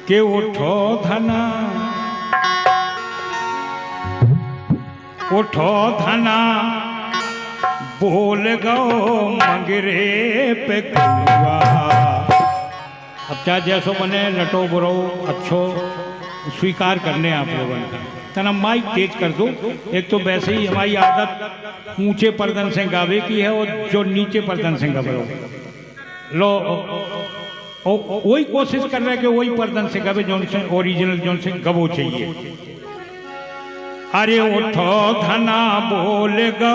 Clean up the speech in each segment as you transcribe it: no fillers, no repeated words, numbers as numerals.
के उठो धना बोल गो मंगरे पे कौआ। अब चाहे जैसो बने लटो बुरो अच्छो स्वीकार करने आप लोगों का तना माइक तेज कर दो। एक तो वैसे ही हमारी आदत ऊंचे पर्दन से गावे की है और जो नीचे पर्दन से गबरो लो वही कोशिश कर रहे कि वही पर्दन से गवे जो से ओरिजिनल जो से गबो चाहिए। अरे उठो धना बोल गो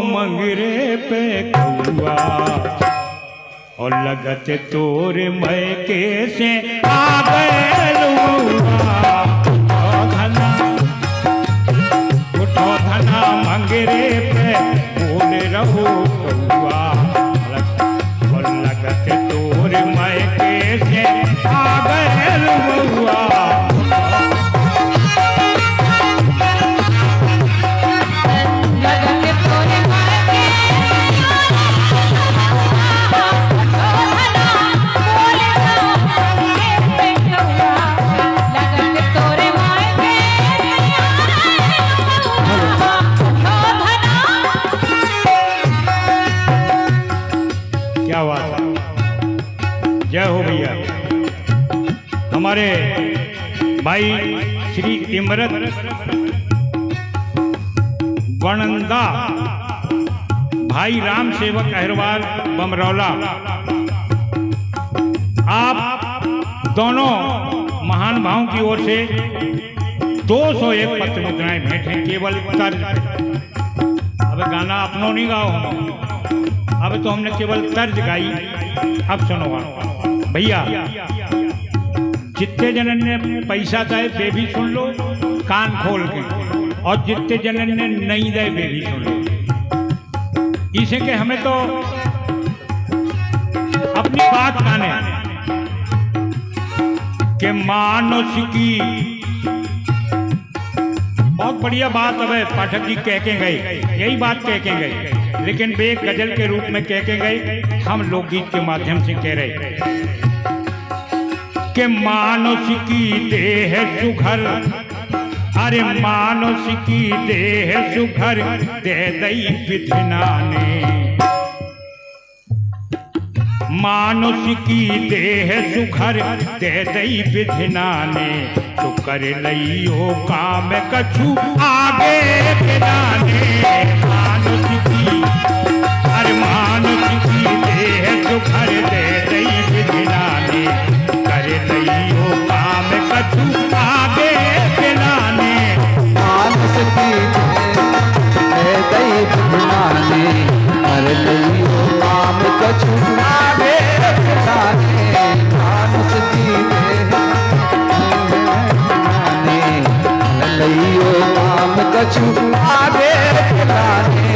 मंगरे पे कौआ और लगत तोरे मैं कैसे आ गए उठो धना मंगरे पे बोल रहो कौआ और लगत तोरे मैं कैसे आ गए बउआ। जय हो भैया। हमारे भाई श्री इमरत गणंदा भाई राम सेवक अहरवाल बमरौला, आप दोनों महान भावों की ओर से 201 पत्र मुद्राएं भेंट हैं केवल तर्ज। अब गाना अपनों नहीं गाओ, अब तो हमने केवल तर्ज गाई। अब सुनो भैया, जितने जनन ने पैसा दे वे भी सुन लो कान खोल के, और जितने जनन ने नहीं दे वे भी सुन लो। इसे के हमें तो अपनी बात माने कि मानुष की बहुत बढ़िया बात अब पाठक जी कह के गए, यही बात कह के गए, लेकिन वे गजल के रूप में कह के गए, हम लोकगीत के माध्यम से कह रहे कि मानुष की देह सुघर, अरे मानुष की देह सुघर दे दई विधना ने, मानुष की देह सुघर दे दई विधना ने, तो कर लियो काम कछु आगे बिनाने। मानुष की, अरे मानुष की देह सुघर दे दई विधना ने, कर लियो काम कछु आगे बिनाने। मानुष की देह दई विधना ने, कर लियो काम कछु आगे बिनाने। मानुष की लियो काम कछु आगे बिनाने।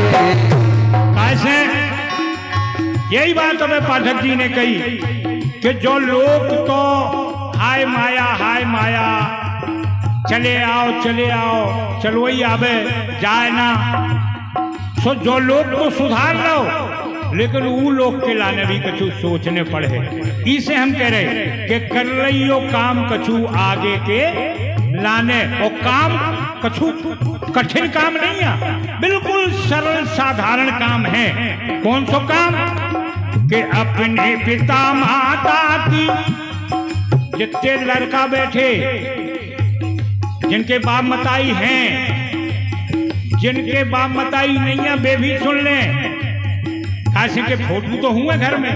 कैसे यही बात हमें पाठक जी ने कही कि जो लोग तो हाय माया चले आओ चलो ही आवे जाए ना, सो जो लोग तो सुधार लो, लेकिन वो लोग के लाने भी कछु सोचने पड़े। इसे हम कह रहे कि कर लियो काम कछु आगे के लाने। और काम कछु कठिन काम नहीं है, बिल्कुल सरल साधारण काम है। कौन सो काम कि अपने पिता माता की, जितने लड़का बैठे जिनके बाप मताई हैं, जिनके बाप मताई नहीं है वे भी सुन लें। ऐसे के फोटो तो हुए घर में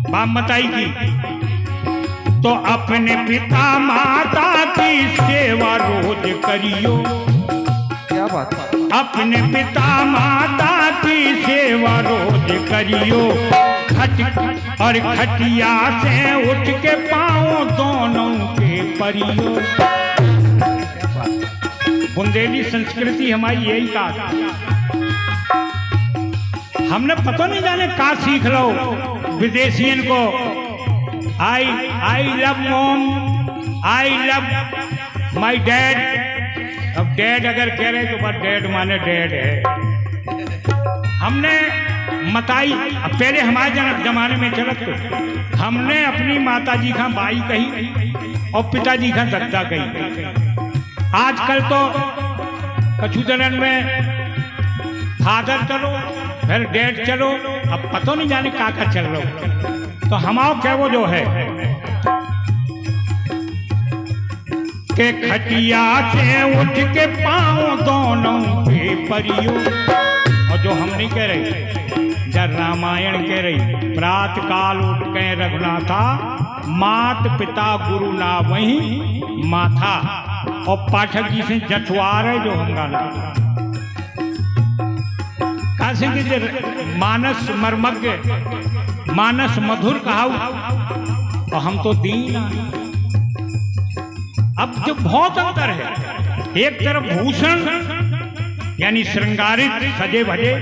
बाप मताई की, तो अपने पिता माता की सेवा रोज करियो। क्या बात है? अपने पिता माता की सेवा रोज करियो, खट और खटिया से उठ के पाँव दोनों के परियो। बुंदेली संस्कृति हमारी यही कहा, हमने पता नहीं जाने का सीख लो विदेशियन को। I love mom, I love my dad. अब डैड अगर कह रहे तो बात डैड माने डैड है। हमने मताई पहले हमारे जमाने में चलत तो हमने अपनी माता जी का बाई कही और पिताजी का दद्दा कही। आजकल तो कछु जनन में फादर चलो फिर डैड चलो, अब पता नहीं जाने का चल रहा। तो हमाओ क्या वो जो है के खटिया से उठ के पाँव दोनों पे परियो, और जो हम नहीं कह रहे जब रामायण कह रही प्रात काल उठ के रघुनाथा मात पिता गुरु ना वही माथा, और पाठक जी से जठवार है जो हम गाना काशी के मानस मर्मज्ञ मानस मधुर कहा, और हम तो दीन। अब जो बहुत अंतर है, एक तरफ भूषण यानी श्रृंगारित सजे भजे,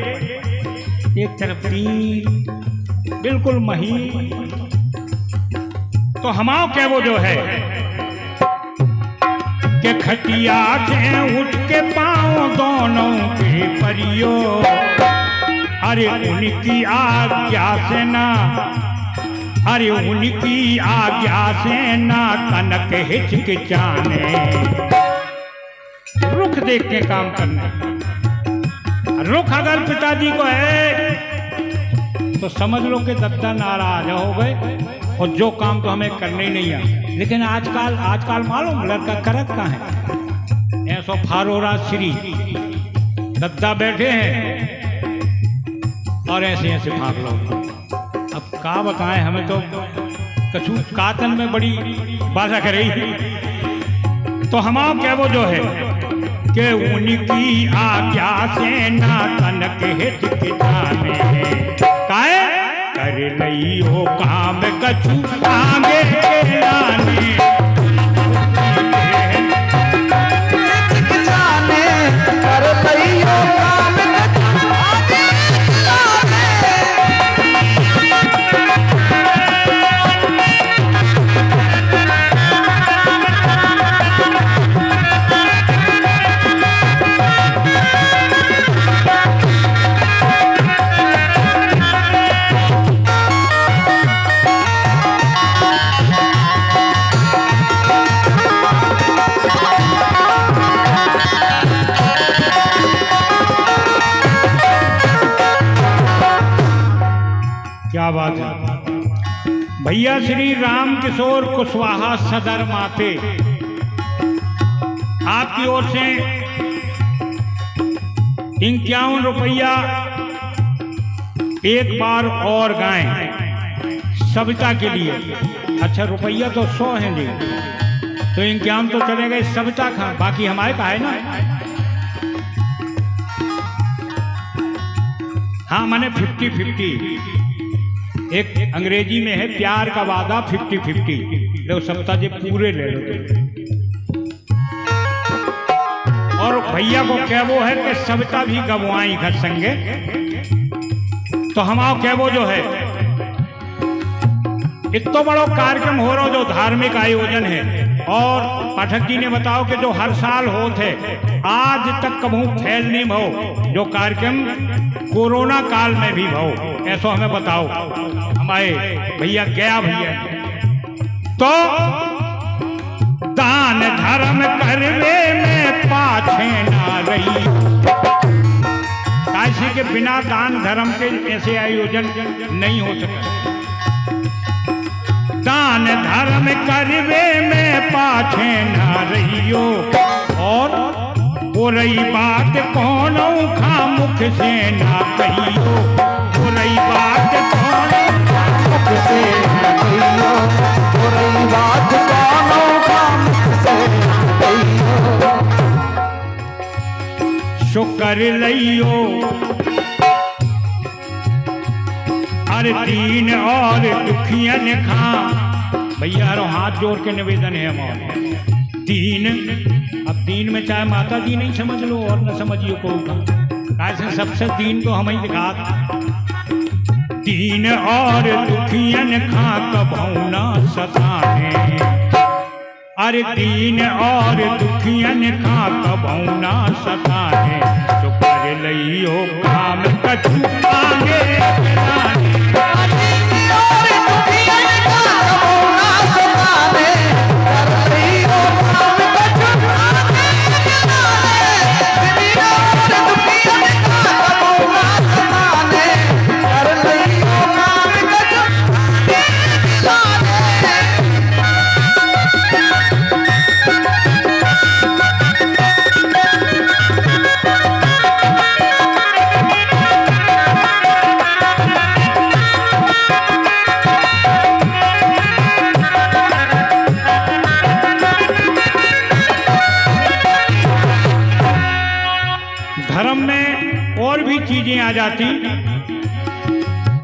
एक तरफ दीन बिल्कुल महीन। तो हमाओ क्या वो जो है के खटिया से उठ के पाँव दोनों पे परियो, अरे उनकी आज्ञा से ना, अरे उनकी आज्ञा से ना कनक हिचकिचाने, रुख देख के काम करना। रुख अगर पिताजी को है तो समझ लो कि दद्दा नाराज हो गए, और जो काम तो हमें करने ही नहीं है। लेकिन आजकल मालूम लड़का करत कहाँ है, ऐसो फारोरा श्री दद्दा बैठे हैं और ऐसे ऐसे भाग लो। अब का बताएं, हमें तो कछु कातन में बड़ी बाधा कर रही। तो हमारा क्या वो जो है कि उनकी आज्ञा से ना तनक हिचकिचाने, काहे कर लई हो काम कछु आगे के लाने, हिचकिचाने कर लई हो काम कछु आगे के लाने। क्या बात है भैया। श्री राम किशोर कुशवाहा सदर माथे आपकी ओर से 51 रुपया एक बार और गाएं सविता के लिए। अच्छा रुपया तो 100 है जी, तो 51 तो चले गए सविता का, बाकी हमारे का है ना। हाँ माने 50-50, एक अंग्रेजी में है प्यार का वादा 50-50, देखो सप्ताह जी पूरे ले लो। और भैया को क्या वो है कि सविता भी गवाई घर संगे। तो हमारा क्या वो जो है इतना बड़ा कार्यक्रम हो रहा जो धार्मिक आयोजन है, और पाठक जी ने बताओ कि जो हर साल होते आज तक कभी फैल नहीं भाव, जो कार्यक्रम कोरोना काल में भी भाव, ऐसा हमें बताओ हमारे भैया गया भैया। तो दान धर्म करवे में पाछे ना रही, काशी के बिना दान धर्म के ऐसे आयोजन नहीं हो सकते। दान धर्म करवे में पाछे ना रहियो, और वो रही बात कौनो खा मुख से ना कहियो, वो रही बात कौनो खा मुख से ना कहियो, वो रही बात कौनो खा मुख से ना कहियो। शुक्र लइयो अरे दीन और दुखियन खा, भैया रो हाथ जोड़ के निवेदन है हमारा। दीन, अब दीन में चाहे माता जी नहीं समझ लो और न समझियो को, कैसे सबसे दीन तो हम ही दिखा। दीन और दुखियन खा कबहू ना सताने, अरे दीन और दुखियन खा कबहू ना सताने, शुक्र करे लइयो काम कछु आगे बिराने। धर्म में और भी चीजें आ जाती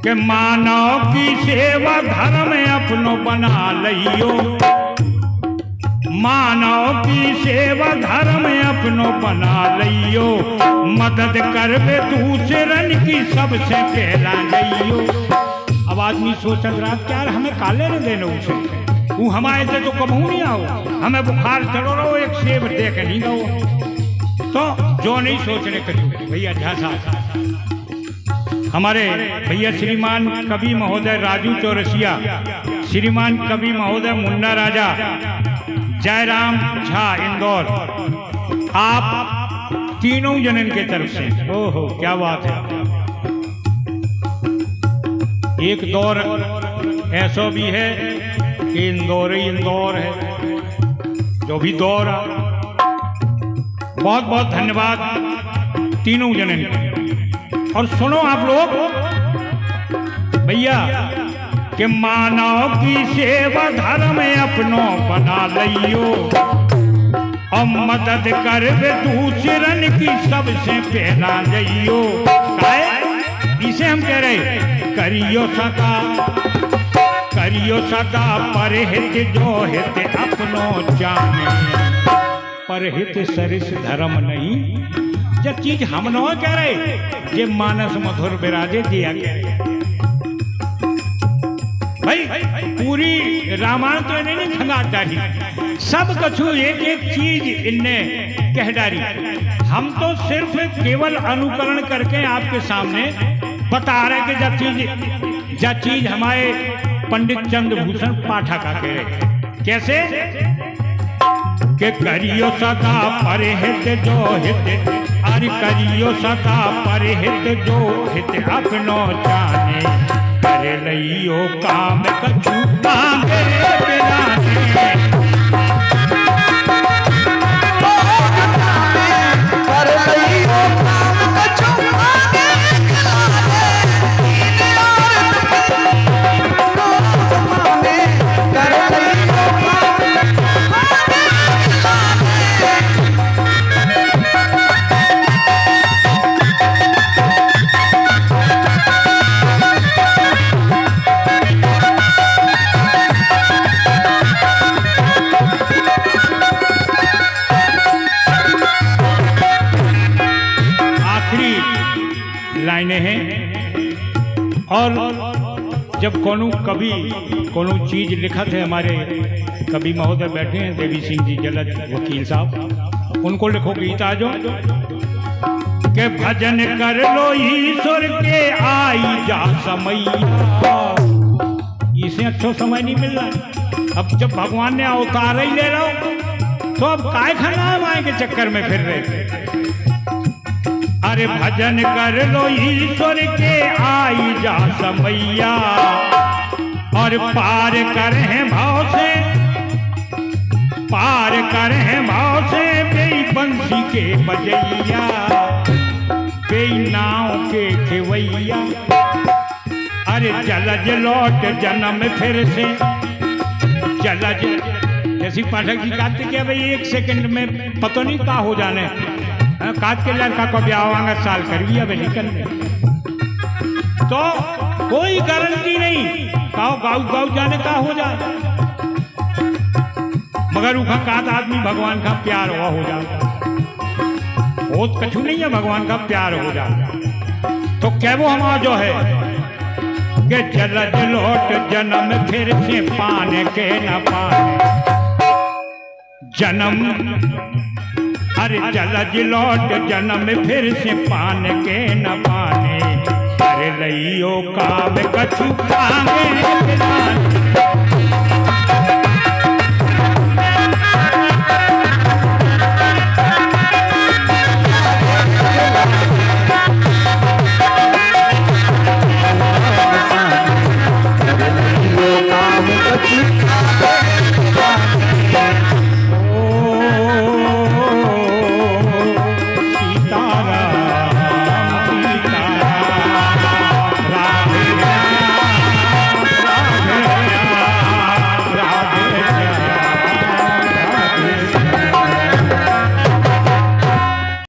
कि मानव की सेवा धर्म अपनो बना लियो, मानव की सेवा धर्म अपनो बना लियो, मदद करवे दूसरन की सबसे पहला लियो। अब आदमी सोचत रहा क्या हमें काले न देने उसे, वो हमारे से तो कबू नहीं आओ, हमें बुखार चढ़ो रहो एक सेब दे के नहीं दो। तो जो नहीं सोचने कभी भैया झांसा हमारे भैया श्रीमान कवि महोदय राजू चौरसिया, श्रीमान कवि महोदय मुन्ना राजा, जयराम झा इंदौर, आप तीनों जनन के तरफ से ओहो क्या बात है। एक दौर ऐसा भी है कि इंदौर ही इंदौर है, जो भी दौर बहुत बहुत धन्यवाद तीनों जनन। और सुनो आप लोग भैया कि मानव की सेवा धर्म अपनो बना लियो, और मदद करवे दूसरन की सबसे पहला जइयो। इसे हम कह रहे करियो सदा परहित जो हित अपनो जाने, परहित सरिस धर्म नहीं। जब चीज हम न कह रहे जे मानस मधुर विराजे दिया गया भाई, पूरी रामायण तो इन्हें नहीं खंगाट डाली, सब कछु एक एक चीज इनने कह डाली। हम तो सिर्फ केवल अनुकरण करके आपके सामने बता रहे कि जब चीज हमारे पंडित चंद्रभूषण पाठक का कह रहे कैसे कि करियो सदा परहित जो हित, अरे करियो सदा परहित जो हित अपनो जाने, करे लइयो काम कछु आगे बिराने। लाइनें हैं। और जब कोनो कवि कोनो चीज लिखत है, हमारे कवि महोदय बैठे हैं देवी सिंह जी जलद वकील साहब, उनको लिखो गीत आ जो के भजन कर लो ईश्वर के आई जा समैया। इसे अच्छा समय नहीं मिल रहा। अब जब भगवान ने अवतार ही ले लो तो अब काय खाना माए के चक्कर में फिर रहे। अरे भजन कर लो ईश्वर के आई जा समैया, और पार कर हैं भाव से, पार कर हैं भाव से बेई बंसी के बजैया, बेई नाव के खेवैया। अरे जलज लौट जन्म फिर से, जलज जैसी पाठक जी कहते कि भाई एक सेकंड में पता नहीं क्या हो जाने, काट के लड़का को ब्याह होगा साल कर भी अब निकल तो कोई गारंटी नहीं गाँव गाँव गाँव जाने का हो जाए, मगर उखा कात आदमी भगवान का प्यार हुआ हो जाता, बहुत कछु नहीं है भगवान का प्यार हो जाता। तो क्या वो हमारा जो है कि जलज लौट जन्म फिर से पाने के न पाने, जन्म अरे जलज लौट जन्म फिर से पान के न पाने, अरे लइयो काम कछु पागे बिलाने।